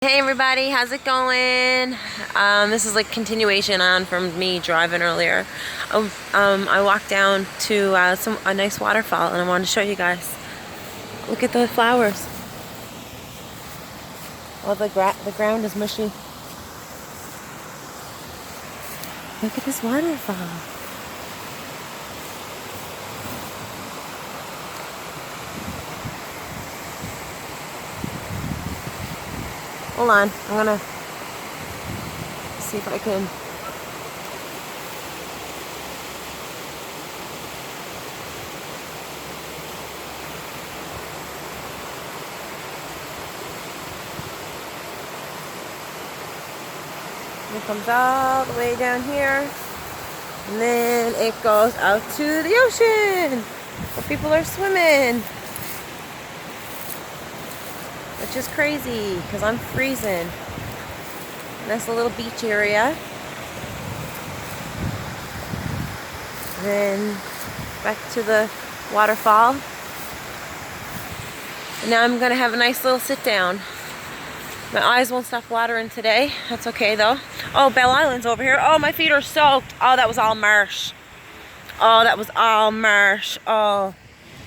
Hey everybody, how's it going? This is like continuation on from me driving earlier. I walked down to a nice waterfall and I wanted to show you guys. Look at the flowers. Oh, the ground is mushy. Look at this waterfall. Hold on, I'm gonna see if I can. It comes all the way down here, and then it goes out to the ocean where people are swimming, which is crazy because I'm freezing. Nice little beach area. Then back to the waterfall. And now I'm gonna have a nice little sit down. My eyes won't stop watering today. That's okay though. Oh, Bell Island's over here. Oh, my feet are soaked. Oh, that was all marsh. Oh, that was all marsh. Oh,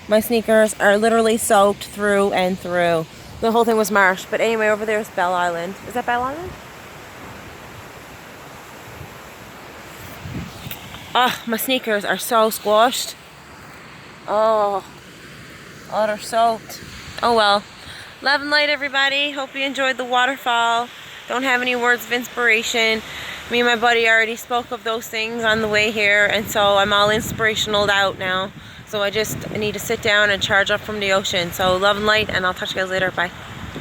my sneakers are literally soaked through and through. The whole thing was marsh. But anyway, over there is Bell Island. Is that Bell Island? Oh, my sneakers are so squashed. Oh, they're soaked. Oh well. Love and light, everybody. Hope you enjoyed the waterfall. Don't have any words of inspiration. Me and my buddy already spoke of those things on the way here, and so I'm all inspirational out now. So I need to sit down and charge up from the ocean. So love and light, and I'll talk to you guys later. Bye.